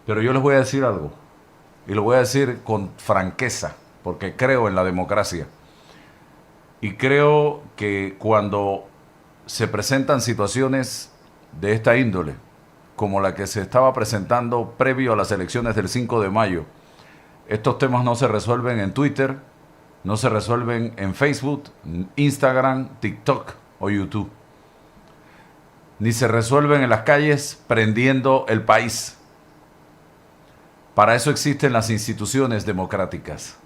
Pero yo les voy a decir algo, y lo voy a decir con franqueza, porque creo en la democracia. Y creo que cuando se presentan situaciones de esta índole, como la que se estaba presentando previo a las elecciones del 5 de mayo, estos temas no se resuelven en Twitter, no se resuelven en Facebook, Instagram, TikTok o YouTube. Ni se resuelven en las calles prendiendo el país. Para eso existen las instituciones democráticas.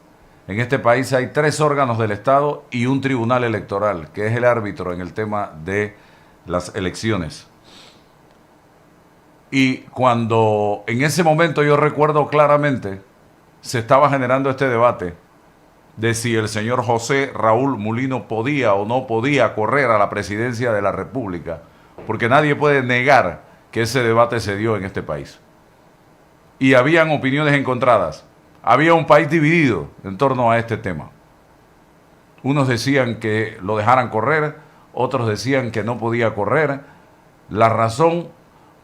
En este país hay 3 órganos del Estado y un tribunal electoral, que es el árbitro en el tema de las elecciones. Y cuando en ese momento, yo recuerdo claramente, se estaba generando este debate de si el señor José Raúl Mulino podía o no podía correr a la presidencia de la República, porque nadie puede negar que ese debate se dio en este país. Y habían opiniones encontradas. Había un país dividido en torno a este tema. Unos decían que lo dejaran correr, otros decían que no podía correr. La razón,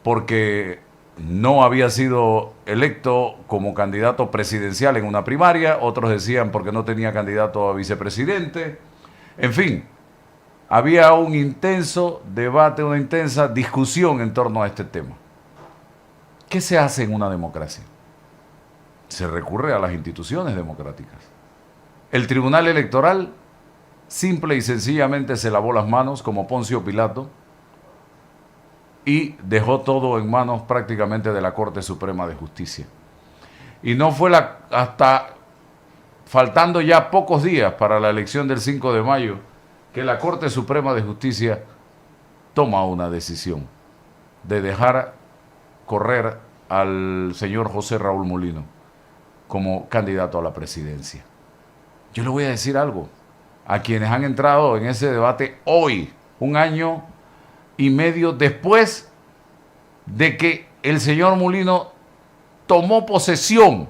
porque no había sido electo como candidato presidencial en una primaria, otros decían porque no tenía candidato a vicepresidente. En fin, había un intenso debate, una intensa discusión en torno a este tema. ¿Qué se hace en una democracia? Se recurre a las instituciones democráticas. El Tribunal Electoral simple y sencillamente se lavó las manos como Poncio Pilato y dejó todo en manos prácticamente de la Corte Suprema de Justicia. Y no fue hasta faltando ya pocos días para la elección del 5 de mayo que la Corte Suprema de Justicia toma una decisión de dejar correr al señor José Raúl Mulino como candidato a la presidencia. Yo le voy a decir algo a quienes han entrado en ese debate hoy, 1 año y medio después de que el señor Mulino tomó posesión,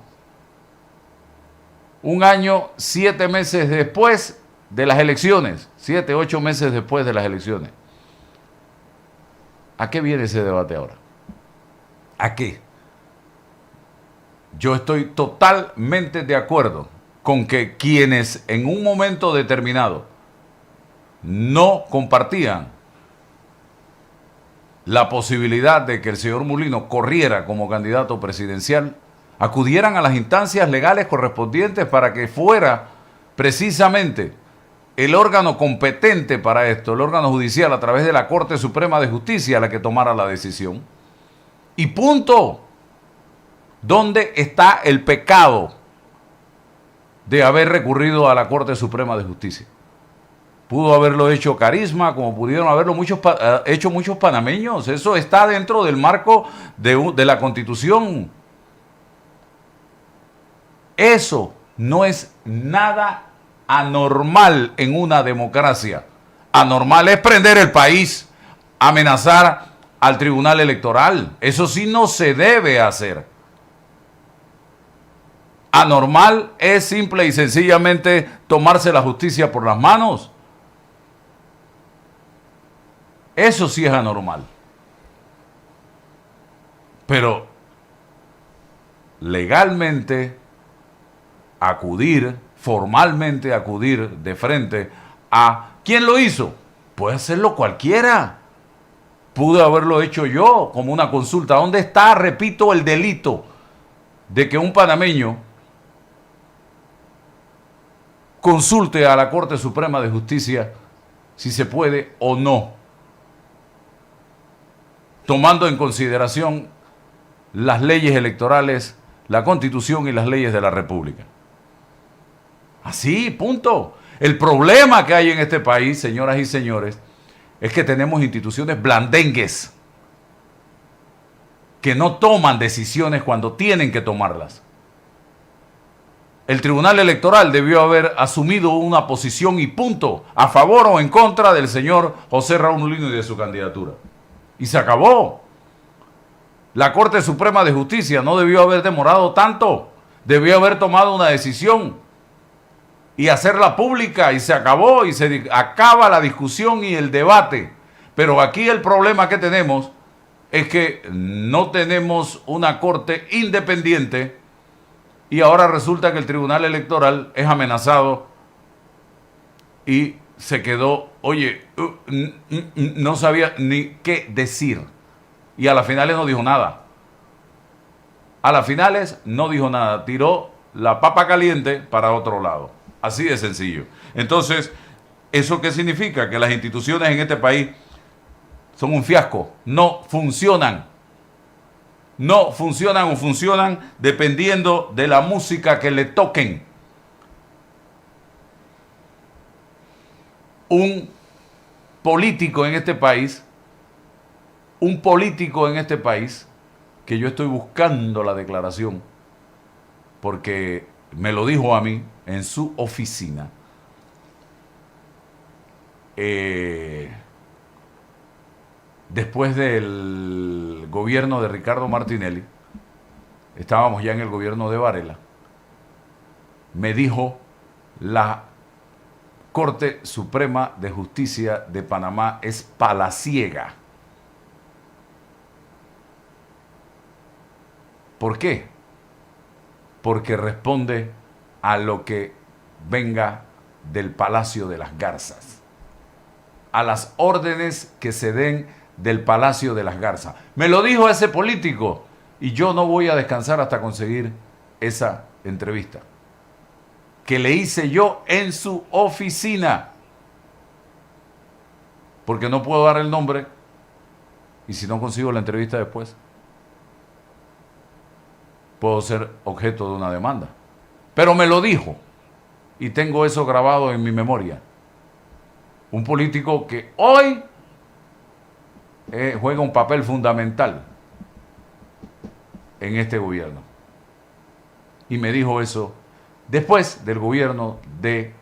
1 año, 7 meses después de las elecciones, 7, 8 meses después de las elecciones. ¿A qué viene ese debate ahora? ¿A qué? Yo estoy totalmente de acuerdo con que quienes en un momento determinado no compartían la posibilidad de que el señor Mulino corriera como candidato presidencial, acudieran a las instancias legales correspondientes para que fuera precisamente el órgano competente para esto, el órgano judicial a través de la Corte Suprema de Justicia, la que tomara la decisión. Y punto. ¿Dónde está el pecado de haber recurrido a la Corte Suprema de Justicia? Pudo haberlo hecho Carisma, como pudieron haberlo hecho muchos panameños. Eso está dentro del marco de la Constitución. Eso no es nada anormal en una democracia. Anormal es prender el país, amenazar al Tribunal Electoral. Eso sí no se debe hacer. Anormal es simple y sencillamente tomarse la justicia por las manos. Eso sí es anormal. Pero legalmente acudir, formalmente acudir de frente a ¿quién lo hizo? Puede hacerlo cualquiera. Pude haberlo hecho yo como una consulta. ¿Dónde está, repito, el delito de que un panameño consulte a la Corte Suprema de Justicia si se puede o no, tomando en consideración las leyes electorales, la Constitución y las leyes de la República? Así, punto. El problema que hay en este país, señoras y señores, es que tenemos instituciones blandengues que no toman decisiones cuando tienen que tomarlas. El Tribunal Electoral debió haber asumido una posición y punto, a favor o en contra del señor José Raúl Mulino y de su candidatura. Y se acabó. La Corte Suprema de Justicia no debió haber demorado tanto, debió haber tomado una decisión y hacerla pública, y se acabó, y se acaba la discusión y el debate. Pero aquí el problema que tenemos es que no tenemos una corte independiente y ahora resulta que el Tribunal Electoral es amenazado y se quedó, oye, no sabía ni qué decir. Y a las finales no dijo nada. A las finales no dijo nada. Tiró la papa caliente para otro lado. Así de sencillo. Entonces, ¿eso qué significa? Que las instituciones en este país son un fiasco. No funcionan. No funcionan o funcionan dependiendo de la música que le toquen. Un político en este país, que yo estoy buscando la declaración, porque me lo dijo a mí en su oficina, después del gobierno de Ricardo Martinelli, estábamos ya en el gobierno de Varela, me dijo: la Corte Suprema de Justicia de Panamá es palaciega. ¿Por qué? Porque responde a lo que venga del Palacio de las Garzas, a las órdenes que se den del Palacio de las Garzas. Me lo dijo ese político y yo no voy a descansar hasta conseguir esa entrevista que le hice yo en su oficina, porque no puedo dar el nombre y si no consigo la entrevista después puedo ser objeto de una demanda. Pero me lo dijo y tengo eso grabado en mi memoria. Un político que hoy juega un papel fundamental en este gobierno. Y me dijo eso después del gobierno de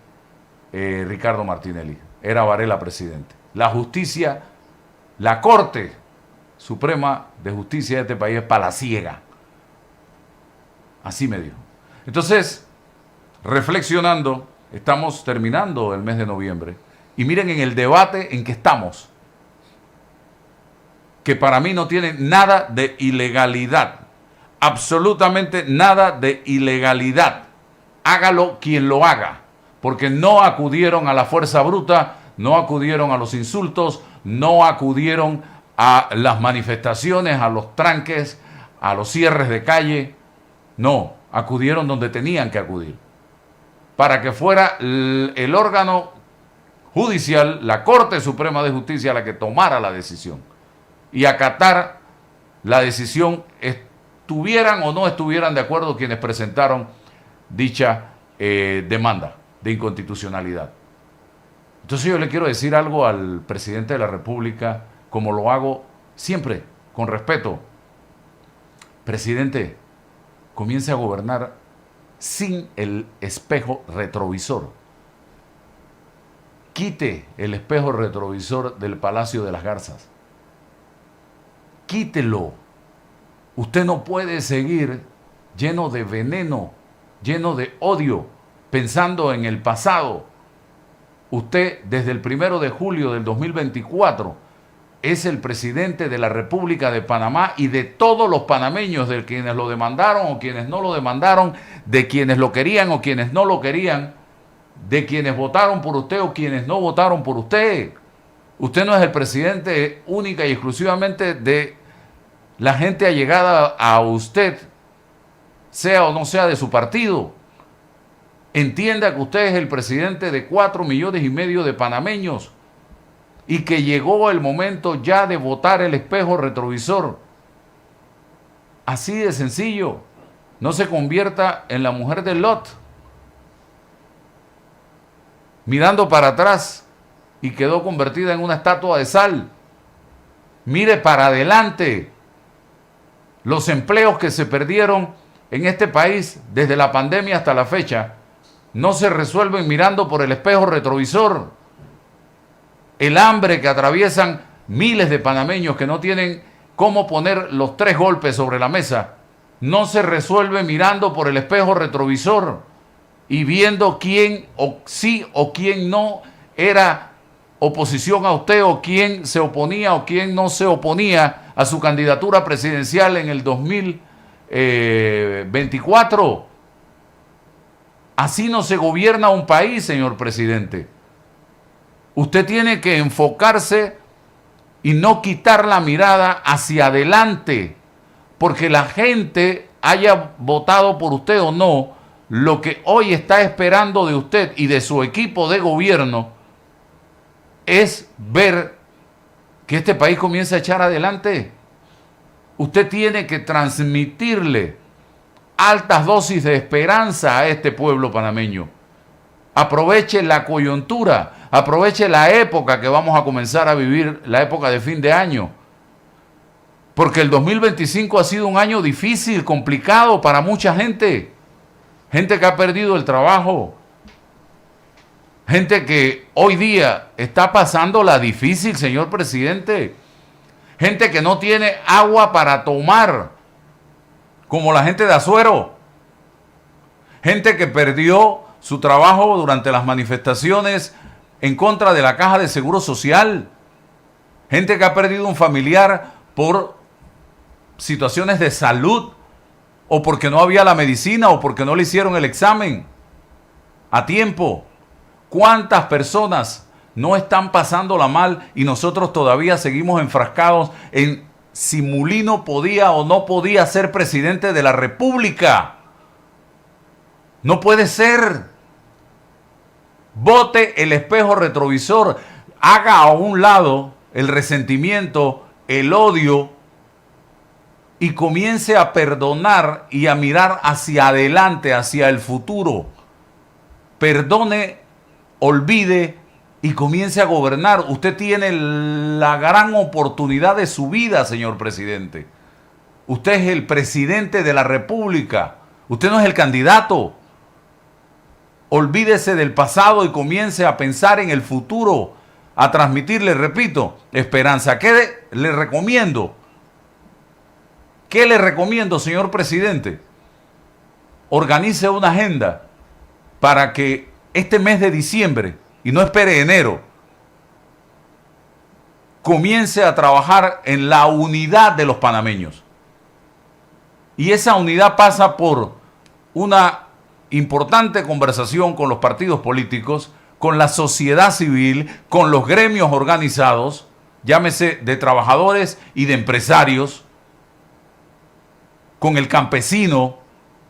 Ricardo Martinelli. Era Varela presidente. La justicia, la Corte Suprema de Justicia de este país es palaciega. Así me dijo. Entonces, reflexionando, estamos terminando el mes de noviembre. Y miren en el debate en que estamos, que para mí no tiene nada de ilegalidad. Absolutamente nada de ilegalidad. Hágalo quien lo haga, porque no acudieron a la fuerza bruta, no acudieron a los insultos, no acudieron a las manifestaciones, a los tranques, a los cierres de calle. No, acudieron donde tenían que acudir, para que fuera el órgano judicial, la Corte Suprema de Justicia, la que tomara la decisión y acatar la decisión, estuvieran o no estuvieran de acuerdo quienes presentaron dicha demanda de inconstitucionalidad. Entonces yo le quiero decir algo al presidente de la República, como lo hago siempre, con respeto. Presidente, comience a gobernar sin el espejo retrovisor. Quite el espejo retrovisor del Palacio de las Garzas. Quítelo. Usted no puede seguir lleno de veneno, lleno de odio, pensando en el pasado. Usted, desde el 1 de julio del 2024, es el presidente de la República de Panamá y de todos los panameños, de quienes lo demandaron o quienes no lo demandaron, de quienes lo querían o quienes no lo querían, de quienes votaron por usted o quienes no votaron por usted. Usted no es el presidente única y exclusivamente de la gente allegada a usted, sea o no sea de su partido. Entienda que usted es el presidente de 4,5 millones de panameños y que llegó el momento ya de botar el espejo retrovisor. Así de sencillo. No se convierta en la mujer de Lot, mirando para atrás y quedó convertida en una estatua de sal. Mire para adelante. Los empleos que se perdieron en este país desde la pandemia hasta la fecha no se resuelven mirando por el espejo retrovisor. El hambre que atraviesan miles de panameños que no tienen cómo poner los 3 golpes sobre la mesa no se resuelve mirando por el espejo retrovisor y viendo quién o sí o quién no era oposición a usted o quién se oponía o quién no se oponía a su candidatura presidencial en el 2024. Así no se gobierna un país, señor presidente. Usted tiene que enfocarse y no quitar la mirada hacia adelante, porque la gente, haya votado por usted o no, lo que hoy está esperando de usted y de su equipo de gobierno es ver que este país comience a echar adelante. Usted tiene que transmitirle altas dosis de esperanza a este pueblo panameño. Aproveche la coyuntura, aproveche la época que vamos a comenzar a vivir, la época de fin de año. Porque el 2025 ha sido un año difícil, complicado para mucha gente. Gente que ha perdido el trabajo. Gente que hoy día está pasando la difícil, señor presidente. Gente que no tiene agua para tomar, como la gente de Azuero. Gente que perdió su trabajo durante las manifestaciones en contra de la Caja de Seguro Social. Gente que ha perdido un familiar por situaciones de salud, o porque no había la medicina, o porque no le hicieron el examen a tiempo. ¿Cuántas personas no están pasándola mal y nosotros todavía seguimos enfrascados en si Mulino podía o no podía ser presidente de la República? No puede ser. Bote el espejo retrovisor, haga a un lado el resentimiento, el odio, y comience a perdonar y a mirar hacia adelante, hacia el futuro. Perdone, olvide y comience a gobernar. Usted tiene la gran oportunidad de su vida, señor presidente. Usted es el presidente de la República. Usted no es el candidato. Olvídese del pasado y comience a pensar en el futuro, a transmitirle, repito, esperanza. ¿Qué le recomiendo? ¿Qué le recomiendo, señor presidente? Organice una agenda para que este mes de diciembre, y no espere enero, comience a trabajar en la unidad de los panameños. Y esa unidad pasa por una importante conversación con los partidos políticos, con la sociedad civil, con los gremios organizados, llámese de trabajadores y de empresarios, con el campesino,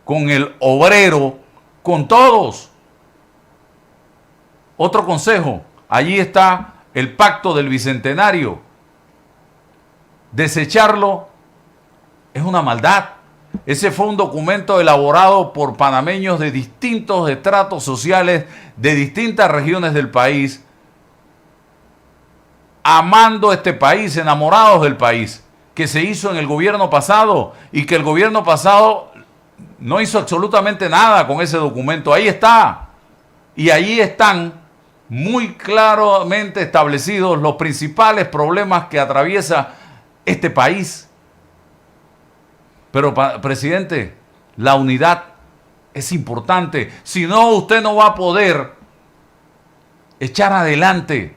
con el obrero, con todos. Otro consejo, allí está el pacto del Bicentenario. Desecharlo es una maldad. Ese fue un documento elaborado por panameños de distintos estratos sociales, de distintas regiones del país, amando este país, enamorados del país, que se hizo en el gobierno pasado y que el gobierno pasado no hizo absolutamente nada con ese documento. Ahí está. Y ahí están muy claramente establecidos los principales problemas que atraviesa este país. Pero, presidente, la unidad es importante. Si no, usted no va a poder echar adelante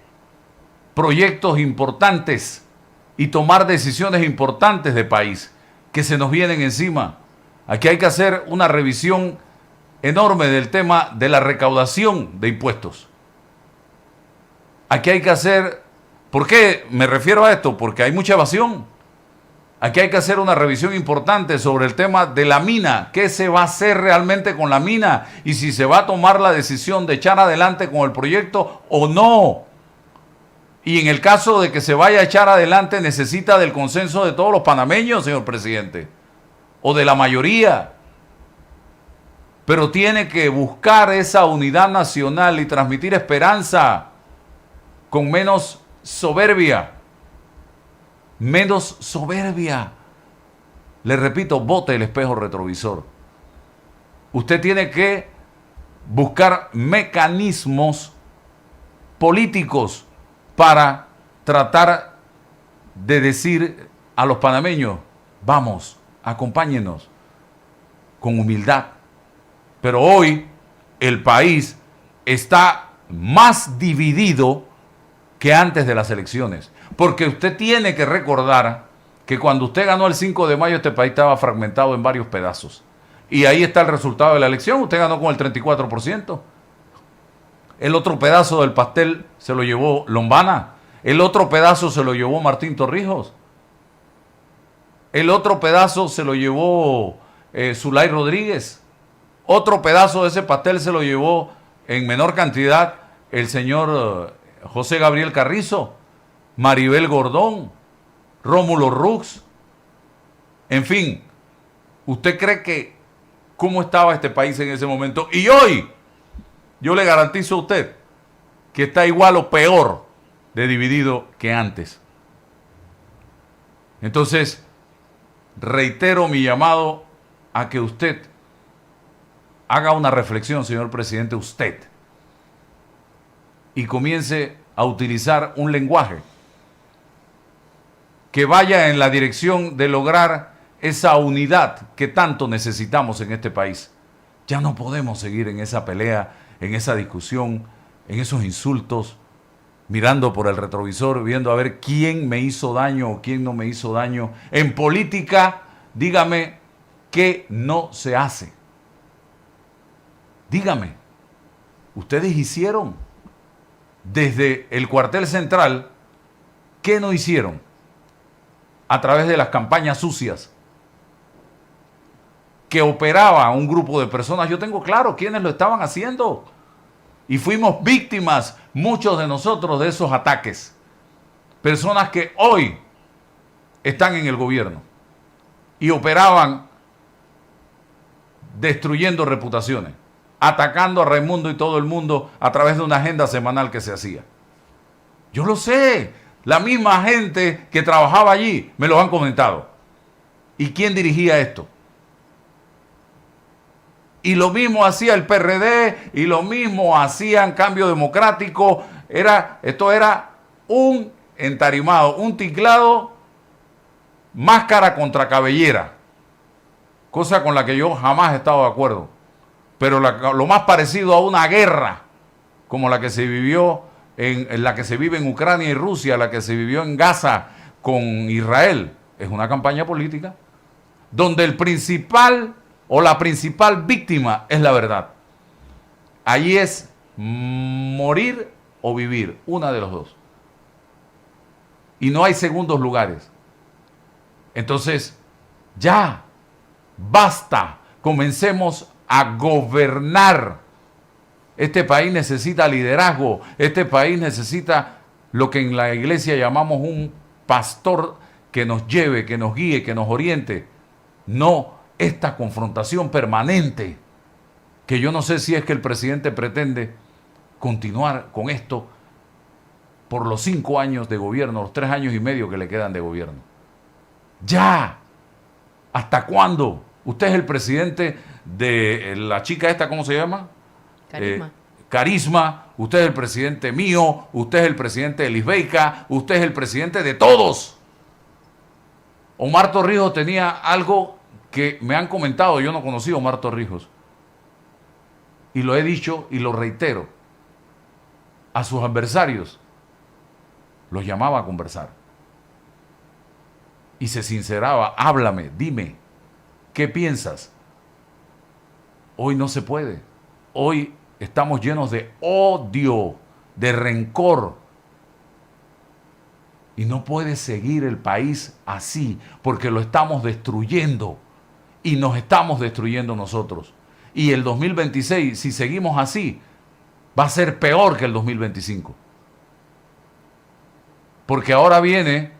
proyectos importantes y tomar decisiones importantes de país que se nos vienen encima. Aquí hay que hacer una revisión enorme del tema de la recaudación de impuestos. Aquí hay que hacer... ¿Por qué me refiero a esto? Porque hay mucha evasión. Aquí hay que hacer una revisión importante sobre el tema de la mina. ¿Qué se va a hacer realmente con la mina? Y si se va a tomar la decisión de echar adelante con el proyecto o no. Y en el caso de que se vaya a echar adelante, necesita del consenso de todos los panameños, señor presidente. O de la mayoría. Pero tiene que buscar esa unidad nacional y transmitir esperanza con menos soberbia. Menos soberbia. Le repito, bote el espejo retrovisor. Usted tiene que buscar mecanismos políticos para tratar de decir a los panameños, vamos, acompáñenos con humildad. Pero hoy el país está más dividido que antes de las elecciones. Porque usted tiene que recordar que cuando usted ganó el 5 de mayo este país estaba fragmentado en varios pedazos. Y ahí está el resultado de la elección. Usted ganó con el 34%. El otro pedazo del pastel se lo llevó Lombana. El otro pedazo se lo llevó Martín Torrijos. El otro pedazo se lo llevó Zulay Rodríguez. Otro pedazo de ese pastel se lo llevó en menor cantidad el señor José Gabriel Carrizo, Maribel Gordón, Rómulo Rux. En fin, ¿usted cree que cómo estaba este país en ese momento? Y hoy, yo le garantizo a usted que está igual o peor de dividido que antes. Entonces, reitero mi llamado a que usted haga una reflexión, señor presidente, usted, y comience a utilizar un lenguaje que vaya en la dirección de lograr esa unidad que tanto necesitamos en este país. Ya no podemos seguir en esa pelea, en esa discusión, en esos insultos, mirando por el retrovisor, viendo a ver quién me hizo daño o quién no me hizo daño. En política, dígame qué no se hace. Dígame, ustedes hicieron desde el cuartel central, ¿qué no hicieron? A través de las campañas sucias que operaba un grupo de personas. Yo tengo claro quiénes lo estaban haciendo. Y fuimos víctimas, muchos de nosotros, de esos ataques. Personas que hoy están en el gobierno y operaban destruyendo reputaciones, atacando a Raimundo y todo el mundo a través de una agenda semanal que se hacía. Yo lo sé, la misma gente que trabajaba allí me lo han comentado. ¿Y quién dirigía esto? Y lo mismo hacía el PRD, y lo mismo hacían Cambio Democrático. Esto era un entarimado, un ticlado, máscara contra cabellera. Cosa con la que yo jamás he estado de acuerdo. Pero lo más parecido a una guerra, como la que se vivió, en la que se vive en Ucrania y Rusia, la que se vivió en Gaza con Israel, es una campaña política, donde el principal o la principal víctima es la verdad. Allí es morir o vivir, una de los dos. Y no hay segundos lugares. Entonces, ya, basta, comencemos a gobernar. Este país necesita liderazgo, este país necesita lo que en la iglesia llamamos un pastor que nos lleve, que nos guíe, que nos oriente. No esta confrontación permanente, que yo no sé si es que el presidente pretende continuar con esto por los 5 años de gobierno, los 3 años y medio que le quedan de gobierno. ¡Ya! ¿Hasta cuándo? Usted es el presidente de la chica esta, ¿cómo se llama? Carisma. Carisma. Usted es el presidente mío, usted es el presidente de Lisbeica, usted es el presidente de todos. Omar Torrijos tenía algo que me han comentado, yo no conocí a Omar Torrijos. Y lo he dicho y lo reitero. A sus adversarios los llamaba a conversar. Y se sinceraba, háblame, dime, ¿qué piensas? Hoy no se puede. Hoy estamos llenos de odio, de rencor. Y no puede seguir el país así, porque lo estamos destruyendo. Y nos estamos destruyendo nosotros. Y el 2026, si seguimos así, va a ser peor que el 2025. Porque ahora viene,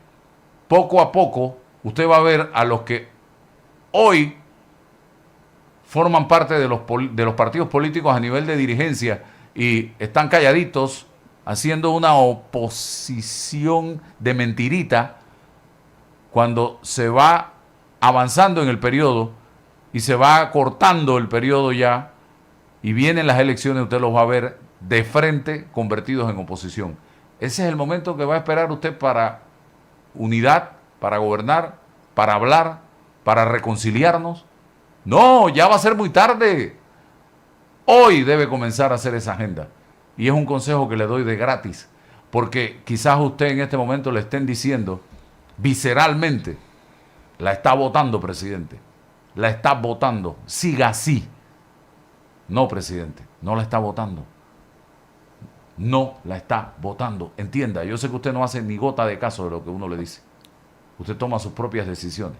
poco a poco, usted va a ver a los que hoy forman parte de los partidos políticos a nivel de dirigencia y están calladitos, haciendo una oposición de mentirita, cuando se va avanzando en el periodo y se va cortando el periodo ya y vienen las elecciones, usted los va a ver de frente convertidos en oposición. Ese es el momento que va a esperar usted para unidad, para gobernar, para hablar, para reconciliarnos. No, ya va a ser muy tarde. Hoy debe comenzar a hacer esa agenda. Y es un consejo que le doy de gratis, porque quizás usted en este momento le estén diciendo visceralmente, la está votando, presidente, la está votando, siga así. No, presidente, no la está votando. No la está votando. Entienda, yo sé que usted no hace ni gota de caso de lo que uno le dice. Usted toma sus propias decisiones.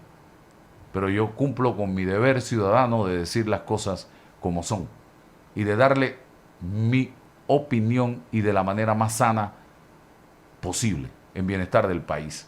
Pero yo cumplo con mi deber ciudadano de decir las cosas como son y de darle mi opinión y de la manera más sana posible en bienestar del país.